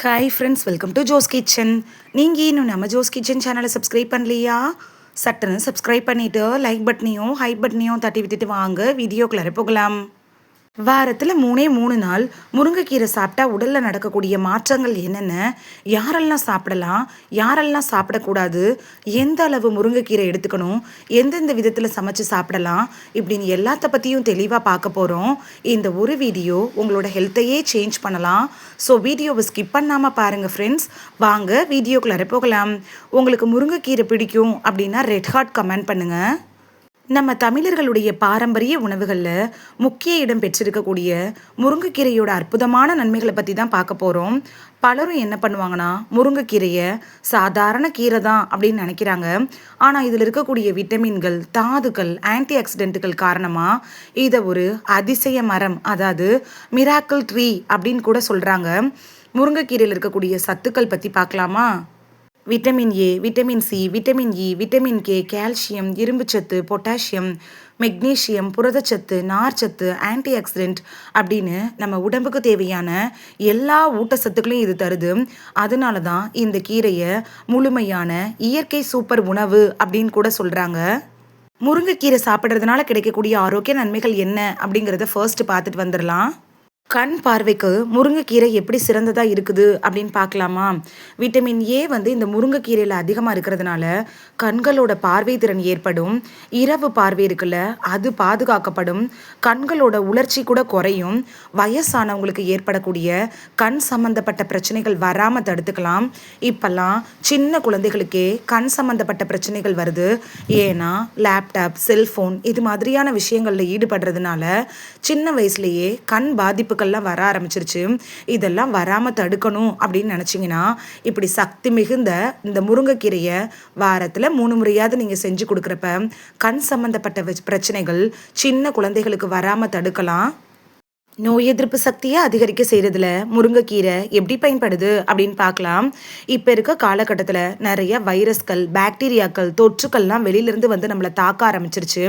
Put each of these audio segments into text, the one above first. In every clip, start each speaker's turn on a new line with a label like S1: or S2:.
S1: Hi friends, welcome to Jo's Kitchen. நீங்கள் இன்னும் நம்ம ஜோஸ் கிச்சன் சேனலை சப்ஸ்கிரைப் பண்ணலையா? சட்டுன்னு சப்ஸ்கிரைப் பண்ணிவிட்டு லைக் பட்டனையும் ஹைப் பட்டனையும் தட்டி விட்டுட்டு வாங்க வீடியோக்குள்ளே போகலாம். வாரத்தில் 3 நாள் முருங்கைக்கீரை சாப்பிட்டா உடலில் நடக்கக்கூடிய மாற்றங்கள் என்னென்ன, யாரெல்லாம் சாப்பிடலாம், யாரெல்லாம் சாப்பிடக்கூடாது, எந்த அளவு முருங்கைக்கீரை எடுத்துக்கணும், எந்தெந்த விதத்தில் சமைச்சு சாப்பிடலாம், இப்படின்னு எல்லாத்த பற்றியும் தெளிவாக பார்க்க போகிறோம். இந்த ஒரு வீடியோ உங்களோட ஹெல்த்தையே சேஞ்ச் பண்ணலாம். ஸோ வீடியோவை ஸ்கிப் பண்ணாமல் பாருங்கள் ஃப்ரெண்ட்ஸ். வாங்க வீடியோக்குள்ளே போகலாம். உங்களுக்கு முருங்கைக்கீரை பிடிக்கும் அப்படின்னா ரெட் ஹார்ட் கமெண்ட் பண்ணுங்கள். நம்ம தமிழர்களுடைய பாரம்பரிய உணவுகளில் முக்கிய இடம் பெற்றிருக்கக்கூடிய முருங்கைக்கீரையோட அற்புதமான நன்மைகளை பற்றி தான் பார்க்க போகிறோம். பலரும் என்ன பண்ணுவாங்கன்னா, முருங்கைக்கீரையை சாதாரண கீரை தான் அப்படின்னு நினைக்கிறாங்க. ஆனால் இதில் இருக்கக்கூடிய விட்டமின்கள், தாதுக்கள், ஆன்டி ஆக்சிடென்ட்டுகள் காரணமாக இதை ஒரு அதிசய மரம், அதாவது மிராக்கிள் ட்ரீ அப்படின்னு கூட சொல்கிறாங்க. முருங்கைக்கீரையில் இருக்கக்கூடிய சத்துக்கள் பற்றி பார்க்கலாமா? Vitamin A, vitamin C, vitamin E, vitamin K, calcium, இரும்புச்சத்து, பொட்டாசியம், மெக்னீஷியம், புரதச்சத்து, நார்ச்சத்து, ஆன்டி ஆக்சிடென்ட் அப்படின்னு நம்ம உடம்புக்கு தேவையான எல்லா ஊட்டச்சத்துக்களையும் இது தருது. அதனால தான் இந்த கீரையை முழுமையான இயற்கை சூப்பர் உணவு அப்படின்னு கூட சொல்கிறாங்க. முருங்கைக்கீரை சாப்பிட்றதுனால கிடைக்கக்கூடிய ஆரோக்கிய நன்மைகள் என்ன அப்படிங்கிறத ஃபர்ஸ்ட் பார்த்துட்டு வந்துடலாம். கண் பார்வைக்கு முருங்கைக்கீரை எப்படி சிறந்ததாக இருக்குது அப்படின்னு பார்க்கலாமா? விட்டமின் ஏ இந்த முருங்கைக்கீரையில் அதிகமாக இருக்கிறதுனால கண்களோட பார்வை திறன் ஏற்படும். இரவு பார்வை இருக்குல்ல, அது பாதுகாக்கப்படும். கண்களோட உலர்ச்சி கூட குறையும். வயசானவங்களுக்கு ஏற்படக்கூடிய கண் சம்பந்தப்பட்ட பிரச்சனைகள் வராமல் தடுத்துக்கலாம். இப்போல்லாம் சின்ன குழந்தைகளுக்கே கண் சம்பந்தப்பட்ட பிரச்சனைகள் வருது. ஏன்னா லேப்டாப், செல்ஃபோன் இது மாதிரியான விஷயங்களில் ஈடுபடுறதுனால சின்ன வயசுலேயே கண் பாதிப்பு வர ஆரம்பிச்சிருச்சு. இதெல்லாம் வராம தடுக்கணும் அப்படின்னு நினைச்சீங்கன்னா, இப்படி சக்தி மிகுந்த இந்த முருங்கைக்கீரையை வாரத்துல 3 முறையாவது நீங்க செஞ்சு கொடுக்குறப்ப கண் சம்பந்தப்பட்ட பிரச்சனைகள் சின்ன குழந்தைகளுக்கு வராம தடுக்கலாம். நோய் எதிர்ப்பு சக்தியை அதிகரிக்க செய்கிறதுல முருங்கைக்கீரை எப்படி பயன்படுது அப்படின்னு பார்க்கலாம். இப்போ இருக்க காலகட்டத்தில் நிறைய வைரஸ்கள், பாக்டீரியாக்கள், தொற்றுக்கள்லாம் வெளியிலேருந்து நம்மளை தாக்க ஆரம்பிச்சிருச்சு.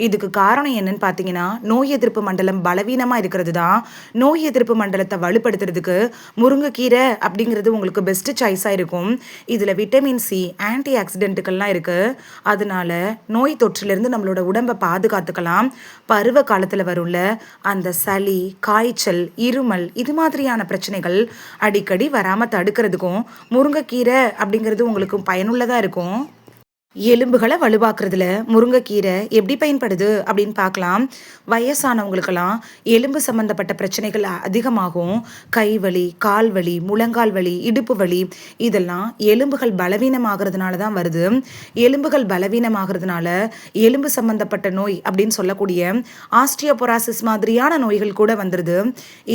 S1: இதுக்கு காரணம் என்னன்னு பார்த்தீங்கன்னா, நோய் எதிர்ப்பு மண்டலம் பலவீனமாக இருக்கிறது தான். நோய் எதிர்ப்பு மண்டலத்தை வலுப்படுத்துறதுக்கு முருங்கைக்கீரை அப்படிங்கிறது உங்களுக்கு பெஸ்ட்டு சாய்ஸாக இருக்கும். இதில் விட்டமின் சி, ஆன்டி ஆக்சிடென்ட்டுகள்லாம் இருக்குது. அதனால நோய் தொற்றிலிருந்து நம்மளோட உடம்பை பாதுகாத்துக்கலாம். பருவ காலத்தில் வரும்ல அந்த சளி, காய்ச்சல், இருமல் இது மாதிரியான பிரச்சனைகள் அடிக்கடி வராமல் தடுக்கிறதுக்கும் முருங்கைக்கீரை அப்படிங்கிறது உங்களுக்கு பயனுள்ளதாக இருக்கும். எலும்புகளை வலுவாக்குறதுல முருங்கைக்கீரை எப்படி பயன்படுது அப்படின்னு பார்க்கலாம். வயசானவங்களுக்கெல்லாம் எலும்பு சம்மந்தப்பட்ட பிரச்சனைகள் அதிகமாகும். கைவலி, கால்வலி, முழங்கால் வலி, இடுப்பு வலி இதெல்லாம் எலும்புகள் பலவீனமாகிறதுனால தான் வருது. எலும்புகள் பலவீனமாகிறதுனால எலும்பு சம்மந்தப்பட்ட நோய் அப்படின்னு சொல்லக்கூடிய ஆஸ்டியோபொராசிஸ் மாதிரியான நோய்கள் கூட வந்துடுது.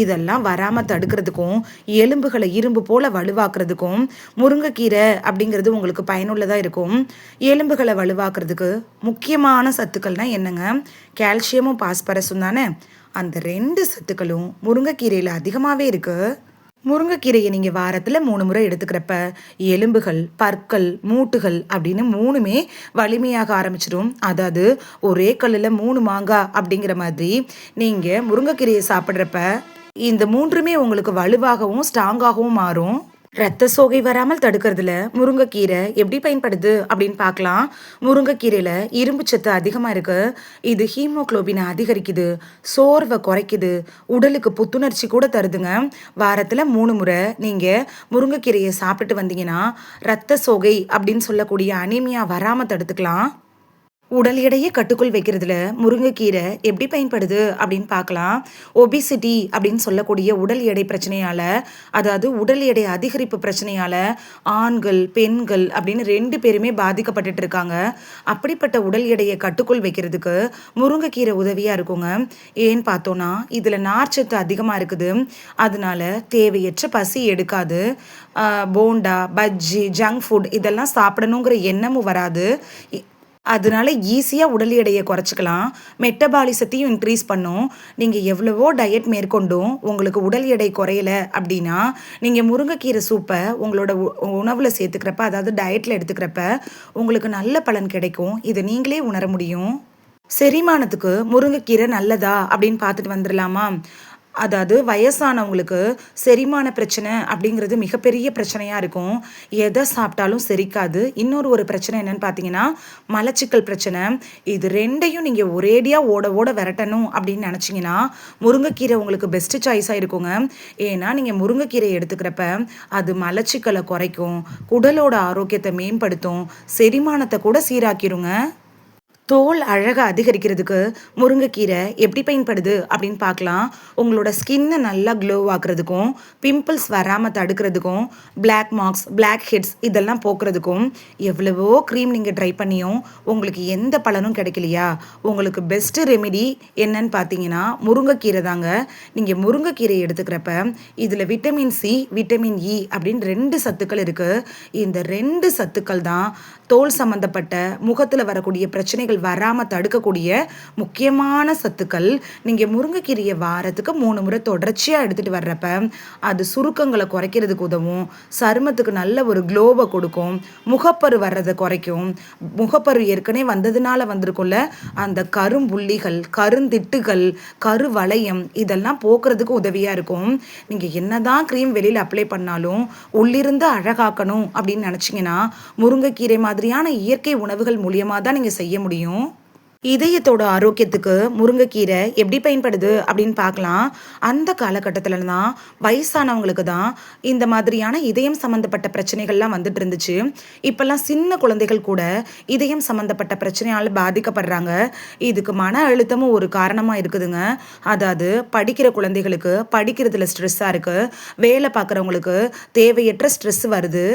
S1: இதெல்லாம் வராமல் தடுக்கிறதுக்கும் எலும்புகளை இரும்பு போல வலுவாக்குறதுக்கும் முருங்கைக்கீரை அப்படிங்கிறது உங்களுக்கு பயனுள்ளதாக இருக்கும். எலும்புகளை வலுவாக்குறதுக்கு முக்கியமான சத்துக்கள்னால் என்னங்க? கால்சியமும் பாஸ்பரஸும் தானே. அந்த 2 சத்துக்களும் முருங்கைக்கீரையில் அதிகமாகவே இருக்குது. முருங்கைக்கீரையை நீங்கள் வாரத்தில் 3 முறை எடுத்துக்கிறப்ப எலும்புகள், பற்கள், மூட்டுகள் அப்படின்னு 3மே வலிமையாக ஆரம்பிச்சிடும். அதாவது ஒரே கல்லில் 3 மாங்காய் அப்படிங்கிற மாதிரி நீங்கள் முருங்கைக்கீரையை சாப்பிட்றப்ப இந்த 3மே உங்களுக்கு வலுவாகவும் ஸ்ட்ராங்காகவும் மாறும். ரத்த சோகை வராமல் தடுக்கிறதுல முருங்கைக்கீரை எப்படி பயன்படுது அப்படின்னு பார்க்கலாம். முருங்கைக்கீரையில் இரும்பு சத்து அதிகமாக இருக்குது. இது ஹீமோக்ளோபினை அதிகரிக்குது, சோர்வை குறைக்குது, உடலுக்கு புத்துணர்ச்சி கூட தருதுங்க. வாரத்தில் 3 முறை நீங்கள் முருங்கைக்கீரையை சாப்பிட்டுட்டு வந்தீங்கன்னா ரத்த சோகை அப்படின்னு சொல்லக்கூடிய அனீமியா வராமல் தடுத்துக்கலாம். உடல் எடையை கட்டுக்குள் வைக்கிறதுல முருங்கைக்கீரை எப்படி பயன்படுது அப்படின்னு பார்க்கலாம். ஒபிசிட்டி அப்படின்னு சொல்லக்கூடிய உடல் எடை பிரச்சனையால், அதாவது உடல் எடை அதிகரிப்பு பிரச்சனையால் ஆண்கள், பெண்கள் அப்படின்னு 2 பேருமே பாதிக்கப்பட்டுட்டு இருக்காங்க. அப்படிப்பட்ட உடல் எடையை கட்டுக்குள் வைக்கிறதுக்கு முருங்கைக்கீரை உதவியாக இருக்குங்க. ஏன்னு பார்த்தோன்னா இதில் நார்ச்சத்து அதிகமாக இருக்குது. அதனால தேவையற்ற பசி எடுக்காது. போண்டா, பஜ்ஜி, ஜங்க் ஃபுட் இதெல்லாம் சாப்பிடணுங்கிற எண்ணமும் வராது. அதனால ஈஸியாக உடல் எடையை குறைச்சிக்கலாம். மெட்டபாலிசத்தையும் இன்க்ரீஸ் பண்ணும். நீங்கள் எவ்வளவோ டயட் மேற்கொண்டும் உங்களுக்கு உடல் எடை குறையலை அப்படின்னா நீங்கள் முருங்கைக்கீரை சூப்பை உங்களோட உணவில் சேர்த்துக்கிறப்ப, அதாவது டயட்டில் எடுத்துக்கிறப்ப உங்களுக்கு நல்ல பலன் கிடைக்கும். இதை நீங்களே உணர முடியும். செரிமானத்துக்கு முருங்கைக்கீரை நல்லதா அப்படின்னு பார்த்துட்டு வந்துடலாமா? அதாவது வயசானவங்களுக்கு செரிமான பிரச்சனை அப்படிங்கிறது மிகப்பெரிய பிரச்சனையாக இருக்கும். எதை சாப்பிட்டாலும் செரிக்காது. ஒரு பிரச்சனை என்னன்னு பார்த்தீங்கன்னா மலச்சிக்கல் பிரச்சனை. இது ரெண்டையும் நீங்கள் ஒரேடியாக ஓட ஓட விரட்டணும் அப்படின்னு நினச்சிங்கன்னா முருங்கைக்கீரை உங்களுக்கு பெஸ்ட்டு சாய்ஸாக இருக்குங்க. ஏன்னா நீங்கள் முருங்கைக்கீரை எடுத்துக்கிறப்ப அது மலச்சிக்கலை குறைக்கும், குடலோட ஆரோக்கியத்தை மேம்படுத்தும், செரிமானத்தை கூட சீராக்கிருங்க. தோல் அழகை அதிகரிக்கிறதுக்கு முருங்கைக்கீரை எப்படி பயன்படுது அப்படின்னு பார்க்கலாம். உங்களோட ஸ்கின்னை நல்லா க்ளோ ஆக்குறதுக்கும், பிம்பிள்ஸ் வராமல் தடுக்கிறதுக்கும், பிளாக் மார்க்ஸ், பிளாக் ஹெட்ஸ் இதெல்லாம் போக்குறதுக்கும் எவ்வளவோ க்ரீம் நீங்கள் ட்ரை பண்ணியும் உங்களுக்கு எந்த பலனும் கிடைக்கலையா? உங்களுக்கு பெஸ்ட்டு ரெமெடி என்னன்னு பார்த்தீங்கன்னா முருங்கைக்கீரை தாங்க. நீங்கள் முருங்கைக்கீரை எடுத்துக்கிறப்ப இதில் விட்டமின் சி, விட்டமின் இ அப்படின்னு 2 சத்துக்கள் இருக்குது. இந்த 2 சத்துக்கள் தான் தோல் சம்மந்தப்பட்ட முகத்தில் வரக்கூடிய பிரச்சனைகள் வராமல் தடுக்கக்கூடிய முக்கியமான சத்துக்கள். நீங்கள் முருங்கைக்கீரையை வாரத்துக்கு 3 முறை தொடர்ச்சியாக எடுத்துகிட்டு வர்றப்ப அது சுருக்கங்களை குறைக்கிறதுக்கு உதவும், சருமத்துக்கு நல்ல ஒரு க்ளோவை கொடுக்கும், முகப்பரு வர்றதை குறைக்கும். முகப்பரு ஏற்கனவே வந்ததுனால வந்திருக்கும்ல அந்த கரும்புள்ளிகள், கருந்திட்டுகள், கருவளையம் இதெல்லாம் போக்குறதுக்கு உதவியாக இருக்கும். நீங்கள் என்னதான் க்ரீம் வெளியில் அப்ளை பண்ணாலும் உள்ளிருந்து அழகாக்கணும் அப்படின்னு நினச்சிங்கன்னா முருங்கைக்கீரை மாதிரியான இயற்கை உணவுகள் மூலியமாக தான் நீங்கள் செய்ய முடியும். இதயத்தோட ஆரோக்கியத்துக்கு முருங்கைக்கீரை எப்படி பயன்படுது அப்படின்னு பார்க்கலாம். அந்த காலகட்டத்தில் தான் வயசானவங்களுக்கு தான் இந்த மாதிரியான இதயம் சம்மந்தப்பட்ட பிரச்சனைகள்லாம் வந்துட்டு இருந்துச்சு. இப்போல்லாம் சின்ன குழந்தைகள் கூட இதயம் சம்மந்தப்பட்ட பிரச்சனையால் பாதிக்கப்படுறாங்க. இதுக்கு மன அழுத்தமும் ஒரு காரணமாக இருக்குதுங்க. அதாவது படிக்கிற குழந்தைகளுக்கு படிக்கிறதுல ஸ்ட்ரெஸ்ஸாக இருக்குது, வேலை பார்க்குறவங்களுக்கு தேவையற்ற ஸ்ட்ரெஸ் வருது,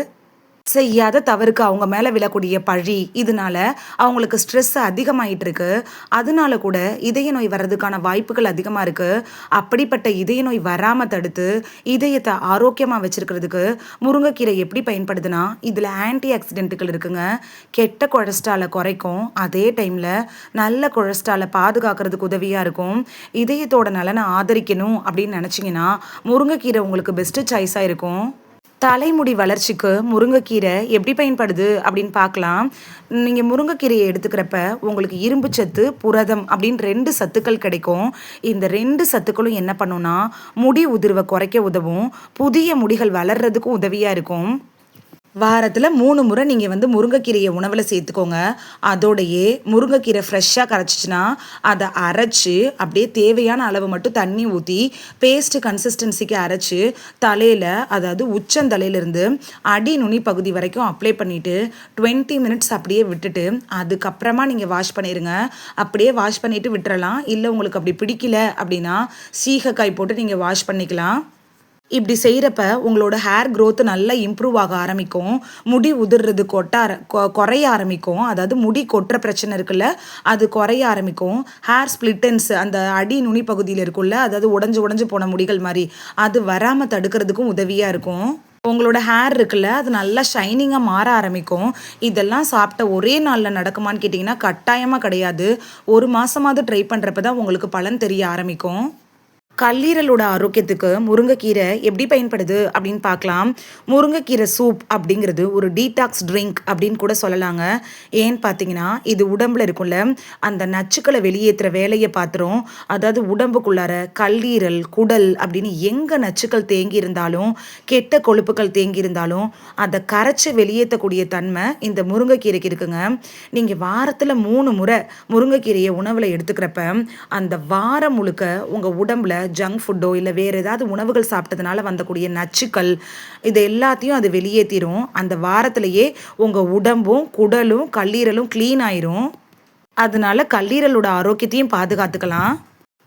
S1: செய்யாத தவறுக்கு அவங்க மேலே விழக்கூடிய பழி, இதனால அவங்களுக்கு ஸ்ட்ரெஸ் அதிகமாயிட்டு இருக்கு. அதனால கூட இதய நோய் வர்றதுக்கான வாய்ப்புகள் அதிகமாக இருக்கு. அப்படிப்பட்ட இதய நோய் வராமல் தடுத்து இதயத்தை ஆரோக்கியமாக வச்சிருக்கிறதுக்கு முருங்கைக்கீரை எப்படி பயன்படுதுன்னா இதில் ஆன்டி ஆக்சிடென்ட்டுகள் இருக்குங்க. கெட்ட கொலஸ்ட்ராலை குறைக்கும், அதே டைமில் நல்ல கொலஸ்ட்ராலை பாதுகாக்கிறதுக்கு உதவியாக இருக்கும். இதயத்தோட நலனை ஆதரிக்கணும் அப்படின்னு நினச்சிங்கன்னா முருங்கைக்கீரை உங்களுக்கு பெஸ்ட்டு சாய்ஸாக இருக்கும். தலைமுடி வளர்ச்சிக்கு முருங்கைக்கீரை எப்படி பயன்படுது அப்படின்னு பார்க்கலாம். நீங்கள் முருங்கைக்கீரையை எடுத்துக்கிறப்ப உங்களுக்கு இரும்பு சத்து, புரதம் அப்படின்னு 2 சத்துக்கள் கிடைக்கும். இந்த 2 சத்துக்களும் என்ன பண்ணுன்னா முடி உதிர்வை குறைக்க உதவும், புதிய முடிகள் வளர்றதுக்கும் உதவியாக இருக்கும். வாரத்தில் 3 முறை நீங்கள் முருங்கைக்கீரையை உணவில் சேர்த்துக்கோங்க. அதோடையே முருங்கைக்கீரை ஃப்ரெஷ்ஷாக கரைச்சிச்சின்னா அதை அரைச்சி அப்படியே தேவையான அளவு மட்டும் தண்ணி ஊற்றி பேஸ்ட்டு கன்சிஸ்டன்சிக்கு அரைச்சி தலையில், அதாவது உச்சந்தலையிலேருந்து அடி நுனி பகுதி வரைக்கும் அப்ளை பண்ணிவிட்டு 20 மினிட்ஸ் அப்படியே விட்டுட்டு அதுக்கப்புறமா நீங்கள் வாஷ் பண்ணிடுங்க. அப்படியே வாஷ் பண்ணிவிட்டு விட்டுறலாம். இல்லை உங்களுக்கு அப்படி பிடிக்கல அப்படின்னா சீகக்காய் போட்டு நீங்கள் வாஷ் பண்ணிக்கலாம். இப்படி செய்கிறப்ப உங்களோட ஹேர் க்ரோத்து நல்லா இம்ப்ரூவ் ஆக ஆரம்பிக்கும், முடி உதிர்றது குறைய ஆரம்பிக்கும். அதாவது முடி கொட்டுற பிரச்சனை இருக்குல்ல அது குறைய ஆரம்பிக்கும். ஹேர் ஸ்ப்ளிட்டன்ஸ் அந்த அடி நுனி பகுதியில் இருக்குல்ல, அதாவது உடஞ்சு போன முடிகள் மாதிரி அது வராமல் தடுக்கிறதுக்கும் உதவியாக இருக்கும். உங்களோட ஹேர் இருக்குல்ல அது நல்லா ஷைனிங்காக மாற ஆரம்பிக்கும். இதெல்லாம் சாப்பிட்ட ஒரே நாளில் நடக்குமான்னு கேட்டிங்கன்னா கட்டாயமாக கிடையாது. 1 மாதமாவது ட்ரை பண்ணுறப்ப தான் உங்களுக்கு பலன் தெரிய ஆரம்பிக்கும். கல்லீரலோட ஆரோக்கியத்துக்கு முருங்கைக்கீரை எப்படி பயன்படுது அப்படின்னு பார்க்கலாம். முருங்கைக்கீரை சூப் அப்படிங்கிறது ஒரு டீடாக்ஸ் ட்ரிங்க் அப்படின்னு கூட சொல்லலாங்க. ஏன்னு பார்த்தீங்கன்னா இது உடம்புல இருக்கும்ல அந்த நச்சுக்களை வெளியேற்றுற வேலையை பார்த்துரும். அதாவது உடம்புக்குள்ளார கல்லீரல், குடல் அப்படின்னு எங்கே நச்சுக்கள் தேங்கி இருந்தாலும், கெட்ட கொழுப்புகள் தேங்கி இருந்தாலும் அதை கரைச்சி வெளியேற்றக்கூடிய தன்மை இந்த முருங்கைக்கீரைக்கு இருக்குங்க. நீங்கள் வாரத்தில் 3 முறை முருங்கைக்கீரையை உணவில் எடுத்துக்கிறப்ப அந்த வாரம் முழுக்க உங்கள் உடம்புல ஜங்க் ஃபுட்டோ இல்லை வேறு ஏதாவது உணவுகள் சாப்பிட்டதுனால வந்தக்கூடிய நச்சுக்கள் இது எல்லாத்தையும் அது வெளியேற்றிடும். அந்த வாரத்திலேயே உங்கள் உடம்பும் குடலும் கல்லீரலும் க்ளீன் ஆயிரும். அதனால கல்லீரலோட ஆரோக்கியத்தையும் பாதுகாத்துக்கலாம்.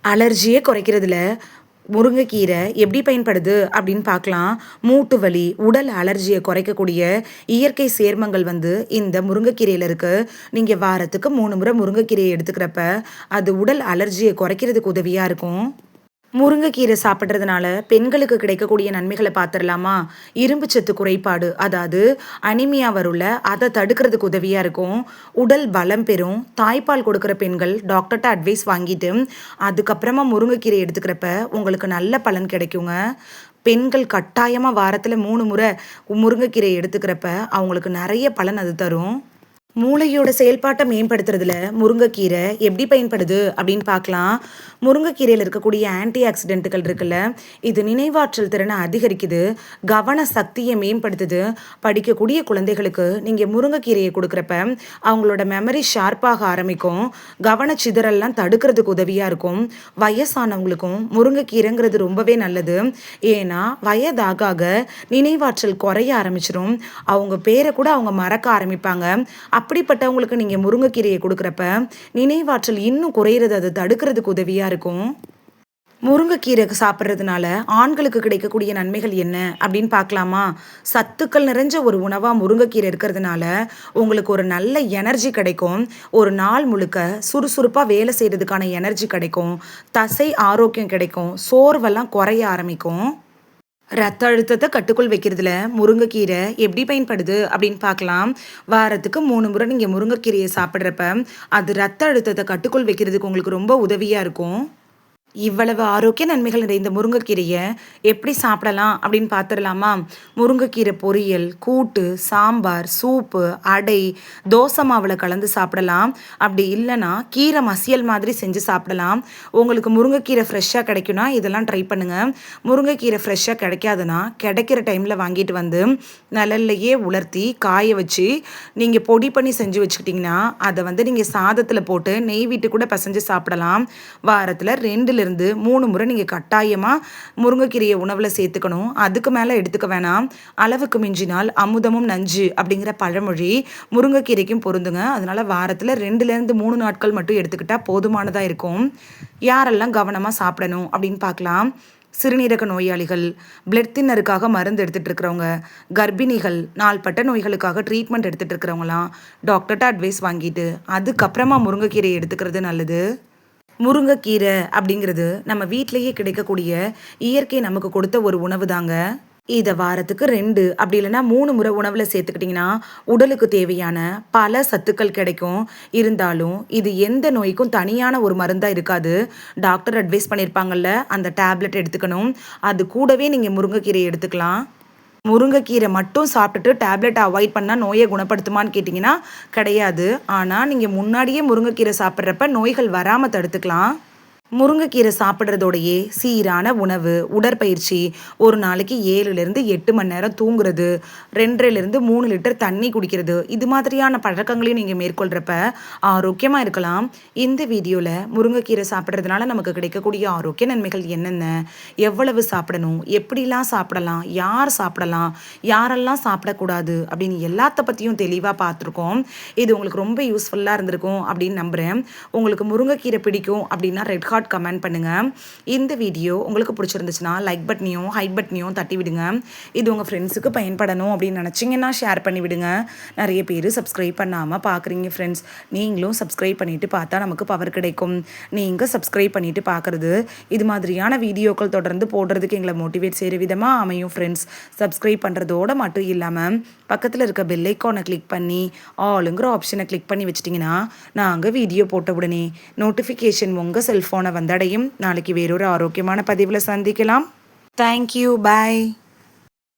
S1: அலர்ஜியே குறைக்கிறதுல முருங்கைக்கீரை எப்படி பயன்படுது அப்படின்னு பார்க்கலாம். மூட்டு வலி, உடல் அலர்ஜியை குறைக்கக்கூடிய இயற்கை சேர்மங்கள் இந்த முருங்கைக்கீரையில் இருக்குது. நீங்கள் வாரத்துக்கு 3 முறை முருங்கைக்கீரையை எடுத்துக்கிறப்ப அது உடல் அலர்ஜியை குறைக்கிறதுக்கு உதவியாக இருக்கும். முருங்கைக்கீரை சாப்பிட்றதுனால பெண்களுக்கு கிடைக்கக்கூடிய நன்மைகளை பார்த்துடலாமா? இரும்பு சத்து குறைபாடு, அதாவது அனிமியா வரும்ல, அதை தடுக்கிறதுக்கு உதவியாக இருக்கும். உடல் பலம் பெறும். தாய்ப்பால் கொடுக்குற பெண்கள் டாக்டர்கிட்ட அட்வைஸ் வாங்கிட்டு அதுக்கப்புறமா முருங்கைக்கீரை எடுத்துக்கிறப்ப உங்களுக்கு நல்ல பலன் கிடைக்குங்க. பெண்கள் கட்டாயமாக வாரத்தில் 3 முறை முருங்கைக்கீரை எடுத்துக்கிறப்ப அவங்களுக்கு நிறைய பலன் அது தரும். மூளையோட செயல்பாட்டை மேம்படுத்துறதுல முருங்கைக்கீரை எப்படி பயன்படுது அப்படின்னு பார்க்கலாம். முருங்கைக்கீரையில் இருக்கக்கூடிய ஆன்டி ஆக்சிடென்ட்டுகள் இருக்குல்ல, இது நினைவாற்றல் திறனை அதிகரிக்குது, கவன சக்தியை மேம்படுத்துது. படிக்கக்கூடிய குழந்தைகளுக்கு நீங்கள் முருங்கைக்கீரையை கொடுக்குறப்ப அவங்களோட மெமரி ஷார்ப்பாக ஆரம்பிக்கும், கவனச்சிதறல்லாம் தடுக்கிறதுக்கு உதவியாக இருக்கும். வயசானவங்களுக்கும் முருங்கைக்கீரைங்கிறது ரொம்பவே நல்லது. ஏன்னா வயதாக நினைவாற்றல் குறைய ஆரம்பிச்சிடும், அவங்க பேரை கூட அவங்க மறக்க ஆரம்பிப்பாங்க. அப்படிப்பட்டவங்களுக்கு நீங்கள் முருங்கைக்கீரையை கொடுக்குறப்ப நினைவாற்றல் இன்னும் குறையிறது, அது தடுக்கிறதுக்கு உதவியாக இருக்கும். முருங்கைக்கீரை சாப்பிட்றதுனால ஆண்களுக்கு கிடைக்கக்கூடிய நன்மைகள் என்ன அப்படின்னு பார்க்கலாமா? சத்துக்கள் நிறைஞ்ச ஒரு உணவாக முருங்கைக்கீரை இருக்கிறதுனால உங்களுக்கு ஒரு நல்ல எனர்ஜி கிடைக்கும். ஒரு நாள் முழுக்க சுறுசுறுப்பாக வேலை செய்கிறதுக்கான எனர்ஜி கிடைக்கும், தசை ஆரோக்கியம் கிடைக்கும், சோர்வெல்லாம் குறைய ஆரம்பிக்கும். ரத்த அழுத்தத்தை கட்டுக்குள் வைக்கிறதுல முருங்கைக்கீரை எப்படி பயன்படுது அப்படின்னு பார்க்கலாம். வாரத்துக்கு 3 முறை நீங்கள் முருங்கைக்கீரையை சாப்பிட்றப்ப அது ரத்த அழுத்தத்தை கட்டுக்குள் வைக்கிறதுக்கு உங்களுக்கு ரொம்ப உதவியாக இருக்கும். இவ்வளவு ஆரோக்கிய நன்மைகள் நிறைந்த முருங்கைக்கீரையை எப்படி சாப்பிடலாம் அப்படின்னு பார்த்துடலாமா? முருங்கைக்கீரை பொரியல், கூட்டு, சாம்பார், சூப்பு, அடை, தோசை மாவில் கலந்து சாப்பிடலாம். அப்படி இல்லைன்னா கீரை மசியல் மாதிரி செஞ்சு சாப்பிடலாம். உங்களுக்கு முருங்கைக்கீரை ஃப்ரெஷ்ஷாக கிடைக்குன்னா இதெல்லாம் ட்ரை பண்ணுங்கள். முருங்கைக்கீரை ஃப்ரெஷ்ஷாக கிடைக்காதுன்னா கிடைக்கிற டைமில் வாங்கிட்டு வந்து நிழல்லையே உலர்த்தி காய வச்சு நீங்கள் பொடி பண்ணி செஞ்சு வச்சுக்கிட்டிங்கன்னா அதை நீங்கள் சாதத்தில் போட்டு நெய் விட்டு கூட பசைஞ்சு சாப்பிடலாம். வாரத்தில் 2 இருந்து 3 முறை நீங்கள் கட்டாயமாக முருங்கைக்கீரையை உணவில் சேர்த்துக்கணும். அதுக்கு மேலே எடுத்துக்க வேணாம். அளவுக்கு மிஞ்சினால் அமுதமும் நஞ்சு அப்படிங்கிற பழமொழி முருங்கைக்கீரைக்கும் பொருந்துங்க. அதனால் வாரத்தில் 2லேருந்து 3 நாட்கள் மட்டும் எடுத்துக்கிட்டால் போதுமானதாக இருக்கும். யாரெல்லாம் கவனமாக சாப்பிடணும் அப்படின்னு பார்க்கலாம். சிறுநீரக நோயாளிகள், பிளட் தின்னருக்காக மருந்து எடுத்துகிட்டு இருக்கிறவங்க, கர்ப்பிணிகள், நாள்பட்ட நோய்களுக்காக ட்ரீட்மெண்ட் எடுத்துகிட்டு இருக்கிறவங்களாம் டாக்டர்கிட்ட அட்வைஸ் வாங்கிட்டு அதுக்கப்புறமா முருங்கைக்கீரையை எடுத்துக்கிறது நல்லது. முருங்கைக்கீரை அப்படிங்கிறது நம்ம வீட்டிலேயே கிடைக்கக்கூடிய இயற்கை நமக்கு கொடுத்த ஒரு உணவு தாங்க. இதை வாரத்துக்கு 2 அப்படி இல்லைன்னா 3 முறை உணவில் சேர்த்துக்கிட்டிங்கன்னா உடலுக்கு தேவையான பல சத்துக்கள் கிடைக்கும். இருந்தாலும் இது எந்த நோய்க்கும் தனியான ஒரு மருந்தாக இருக்காது. டாக்டர் அட்வைஸ் பண்ணியிருப்பாங்கல்ல, அந்த டேப்லெட் எடுத்துக்கணும். அது கூடவே நீங்கள் முருங்கைக்கீரையை எடுத்துக்கலாம். முருங்கைக்கீரை மட்டும் சாப்பிட்டுட்டு டேப்லெட் அவாய்ட் பண்ணால் நோயை குணப்படுத்துமான்னு கேட்டிங்கன்னா கிடையாது. ஆனால் நீங்கள் முன்னாடியே முருங்கைக்கீரை சாப்பிட்றப்ப நோய்கள் வராமல் தடுத்துக்கலாம். முருங்கைக்கீரை சாப்பிட்றதோடையே சீரான உணவு, உடற்பயிற்சி, ஒரு நாளைக்கு 7லேருந்து 8 மணி நேரம் தூங்குறது, 2.5லேருந்து 3 லிட்டர் தண்ணி குடிக்கிறது, இது மாதிரியான பழக்கங்களையும் நீங்கள் மேற்கொள்கிறப்ப ஆரோக்கியமாக இருக்கலாம். இந்த வீடியோவில் முருங்கைக்கீரை சாப்பிட்றதுனால நமக்கு கிடைக்கக்கூடிய ஆரோக்கிய நன்மைகள் என்னென்ன, எவ்வளவு சாப்பிடணும், எப்படிலாம் சாப்பிடலாம், யார் சாப்பிடலாம், யாரெல்லாம் சாப்பிடக்கூடாது அப்படின்னு எல்லாத்த பற்றியும் தெளிவாக பார்த்துருக்கோம். இது உங்களுக்கு ரொம்ப யூஸ்ஃபுல்லாக இருந்திருக்கும் அப்படின்னு நம்புகிறேன். உங்களுக்கு முருங்கைக்கீரை பிடிக்கும் அப்படின்னா ரெட் ஹார்ட் கமெண்ட் பண்ணுங்கள். இந்த வீடியோ உங்களுக்கு பிடிச்சிருந்துச்சுன்னா லைக் பட்டனையும் ஹைட் பட்டனையும் தட்டி விடுங்க. இது உங்கள் ஃப்ரெண்ட்ஸுக்கு பயன்படணும் அப்படின்னு நினச்சிங்கன்னா ஷேர் பண்ணி விடுங்க. நிறைய பேர் சப்ஸ்கிரைப் பண்ணாமல் பார்க்குறீங்க ஃப்ரெண்ட்ஸ். நீங்களும் சப்ஸ்கிரைப் பண்ணிவிட்டு பார்த்தா நமக்கு பவர் கிடைக்கும். நீங்கள் சப்ஸ்கிரைப் பண்ணிவிட்டு பார்க்குறது இது மாதிரியான வீடியோக்கள் தொடர்ந்து போடுறதுக்கு எங்களை மோட்டிவேட் செய்கிற விதமாக அமையும் ஃப்ரெண்ட்ஸ். சப்ஸ்கிரைப் பண்ணுறதோடு மட்டும் இல்லாமல் பக்கத்தில் இருக்க பெல் ஐக்கானை கிளிக் பண்ணி ஆளுங்கிற ஆப்ஷனை கிளிக் பண்ணி வச்சிட்டிங்கன்னா நாங்கள் வீடியோ போட்ட உடனே நோட்டிஃபிகேஷன் உங்கள் செல்ஃபோனை வந்தடையும். நாளைக்கு வேறொரு ஆரோக்கியமான பதிவில் சந்திக்கலாம். தேங்க்யூ, பாய்.